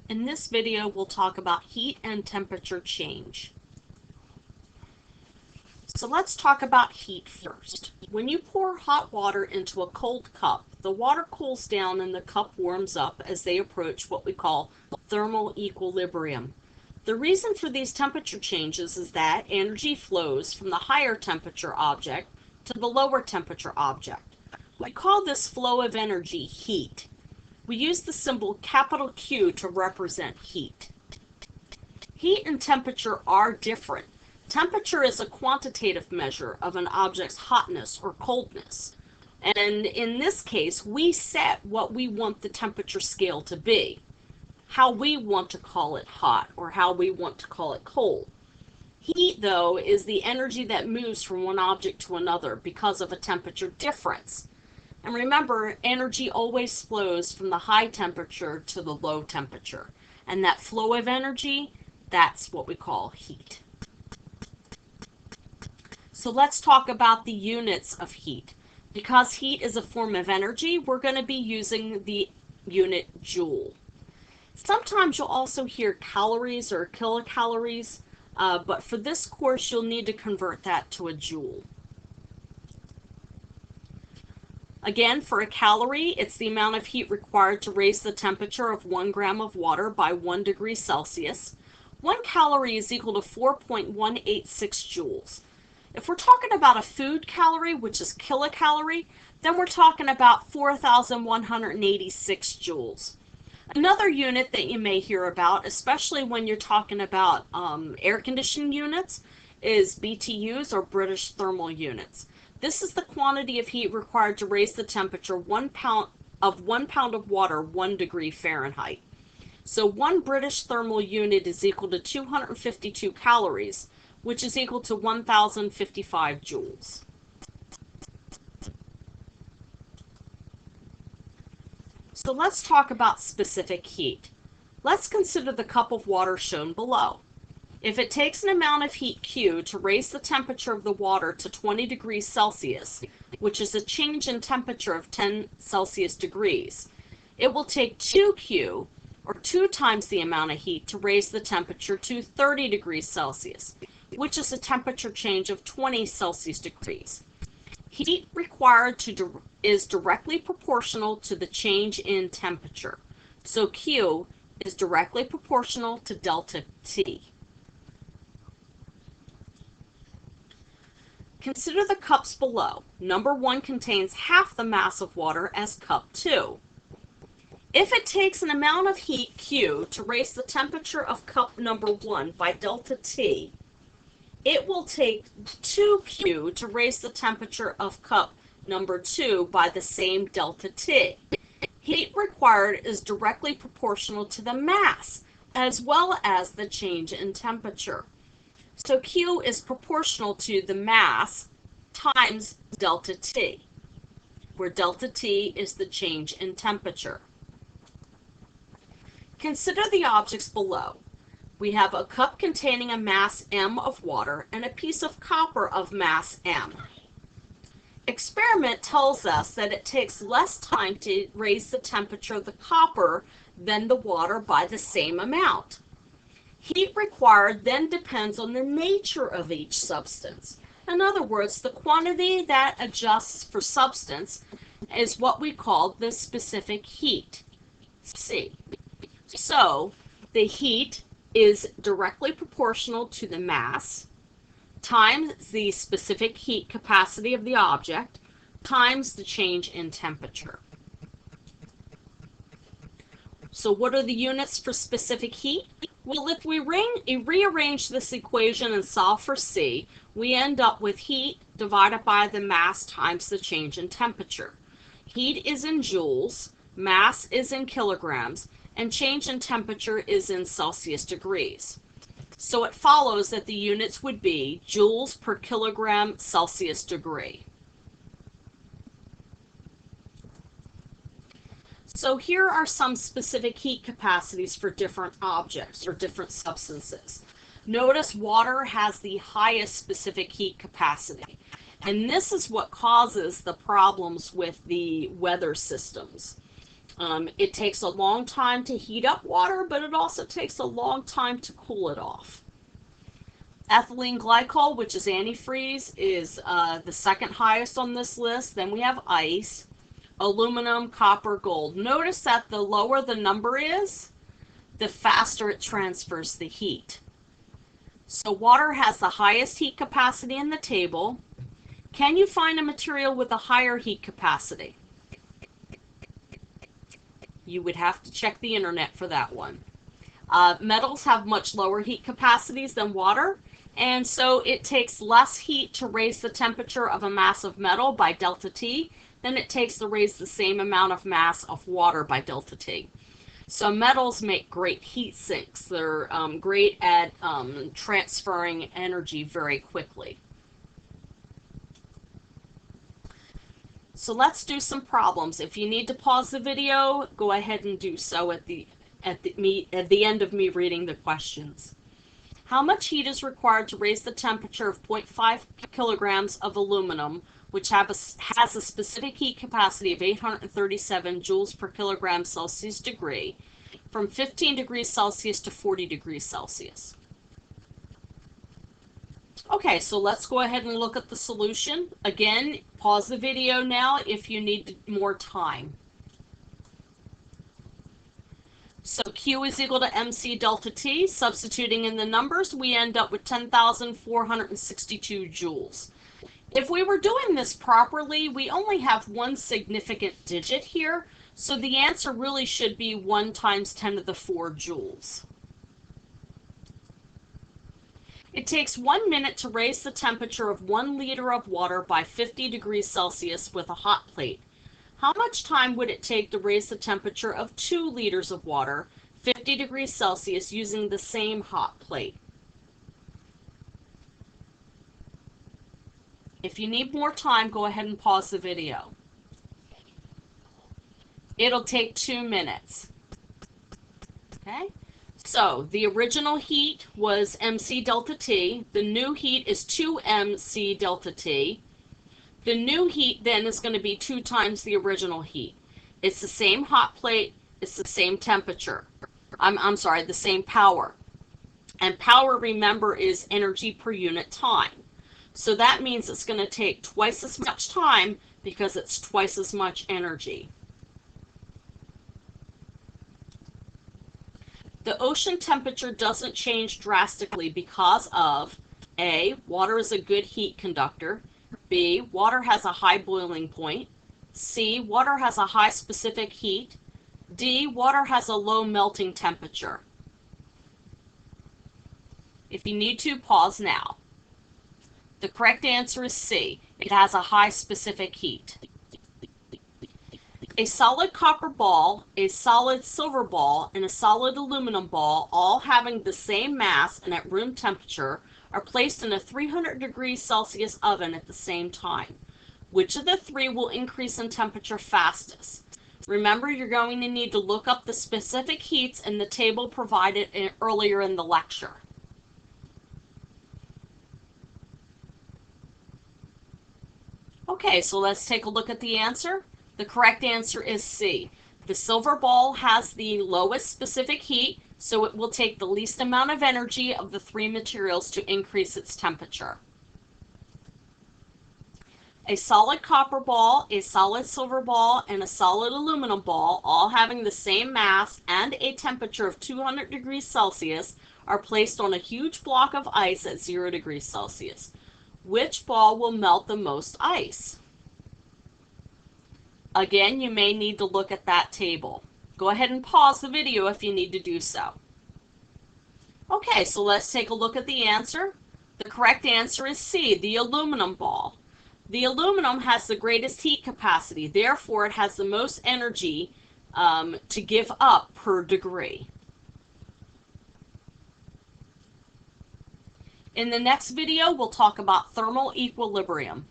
In this video, we'll talk about heat and temperature change. So let's talk about heat first. When you pour hot water into a cold cup, the water cools down and the cup warms up as they approach what we call thermal equilibrium. The reason for these temperature changes is that energy flows from the higher temperature object to the lower temperature object. We call this flow of energy heat. We use the symbol capital Q to represent heat. Heat and temperature are different. Temperature is a quantitative measure of an object's hotness or coldness. And in this case, we set what we want the temperature scale to be, how we want to call it hot or how we want to call it cold. Heat, though, is the energy that moves from one object to another because of a temperature difference. And remember, energy always flows from the high temperature to the low temperature. And that flow of energy, that's what we call heat. So let's talk about the units of heat. Because heat is a form of energy, we're going to be using the unit joule. Sometimes you'll also hear calories or kilocalories, but for this course, you'll need to convert that to a joule. Again, for a calorie, it's the amount of heat required to raise the temperature of 1 gram of water by 1 degree Celsius. 1 calorie is equal to 4.186 joules. If we're talking about a food calorie, which is kilocalorie, then we're talking about 4,186 joules. Another unit that you may hear about, especially when you're talking about air conditioning units, is BTUs or British thermal units. This is the quantity of heat required to raise the temperature 1 pound of water 1 degree Fahrenheit. So 1 British thermal unit is equal to 252 calories, which is equal to 1,055 joules. So let's talk about specific heat. Let's consider the cup of water shown below. If it takes an amount of heat Q to raise the temperature of the water to 20 degrees Celsius, which is a change in temperature of 10 Celsius degrees, it will take 2Q, or 2 times the amount of heat, to raise the temperature to 30 degrees Celsius, which is a temperature change of 20 Celsius degrees. Heat required is directly proportional to the change in temperature. So Q is directly proportional to delta T. Consider the cups below. Number 1 contains half the mass of water as cup 2. If it takes an amount of heat Q to raise the temperature of cup number 1 by delta T, it will take 2Q to raise the temperature of cup number 2 by the same delta T. Heat required is directly proportional to the mass as well as the change in temperature. So Q is proportional to the mass times delta T, where delta T is the change in temperature. Consider the objects below. We have a cup containing a mass M of water and a piece of copper of mass M. Experiment tells us that it takes less time to raise the temperature of the copper than the water by the same amount. Heat required then depends on the nature of each substance. In other words, the quantity that adjusts for substance is what we call the specific heat, C. So, the heat is directly proportional to the mass times the specific heat capacity of the object times the change in temperature. So what are the units for specific heat? Well, if we rearrange this equation and solve for C, we end up with heat divided by the mass times the change in temperature. Heat is in joules, mass is in kilograms, and change in temperature is in Celsius degrees. So it follows that the units would be joules per kilogram Celsius degree. So here are some specific heat capacities for different objects or different substances. Notice water has the highest specific heat capacity, and this is what causes the problems with the weather systems. It takes a long time to heat up water, but it also takes a long time to cool it off. Ethylene glycol, which is antifreeze, is the second highest on this list. Then we have ice, aluminum, copper, gold. Notice that the lower the number is, the faster it transfers the heat. So water has the highest heat capacity in the table. Can you find a material with a higher heat capacity? You would have to check the internet for that one. Metals have much lower heat capacities than water, and so it takes less heat to raise the temperature of a mass of metal by delta T than it takes to raise the same amount of mass of water by delta T. So metals make great heat sinks. They're great at transferring energy very quickly. So let's do some problems. If you need to pause the video, go ahead and do so at the end of me reading the questions. How much heat is required to raise the temperature of 0.5 kilograms of aluminum, which has a specific heat capacity of 837 joules per kilogram Celsius degree, from 15 degrees Celsius to 40 degrees Celsius? Okay, so let's go ahead and look at the solution. Again, pause the video now if you need more time. So Q is equal to MC delta T. Substituting in the numbers, we end up with 10,462 joules. If we were doing this properly, we only have one significant digit here, so the answer really should be 1 times 10 to the 4 joules. It takes 1 minute to raise the temperature of 1 liter of water by 50 degrees Celsius with a hot plate. How much time would it take to raise the temperature of 2 liters of water, 50 degrees Celsius, using the same hot plate? If you need more time, go ahead and pause the video. It'll take 2 minutes. Okay? So the original heat was MC delta T. The new heat is 2MC delta T. The new heat then is going to be 2 times the original heat. It's the same hot plate. It's the same temperature. I'm sorry, the same power. And power, remember, is energy per unit time. So that means it's going to take twice as much time because it's twice as much energy. The ocean temperature doesn't change drastically because of A, water is a good heat conductor. B, water has a high boiling point. C, water has a high specific heat. D, water has a low melting temperature. If you need to, pause now. The correct answer is C. It has a high specific heat. A solid copper ball, a solid silver ball, and a solid aluminum ball, all having the same mass and at room temperature, are placed in a 300 degrees Celsius oven at the same time. Which of the three will increase in temperature fastest? Remember, you're going to need to look up the specific heats in the table provided earlier in the lecture. Okay, so let's take a look at the answer. The correct answer is C. The silver ball has the lowest specific heat, so it will take the least amount of energy of the 3 materials to increase its temperature. A solid copper ball, a solid silver ball, and a solid aluminum ball, all having the same mass and a temperature of 200 degrees Celsius, are placed on a huge block of ice at 0 degrees Celsius. Which ball will melt the most ice? Again, you may need to look at that table. Go ahead and pause the video if you need to do so. Okay, so let's take a look at the answer. The correct answer is C, the aluminum ball. The aluminum has the greatest heat capacity, therefore it has the most energy to give up per degree. In the next video, we'll talk about thermal equilibrium.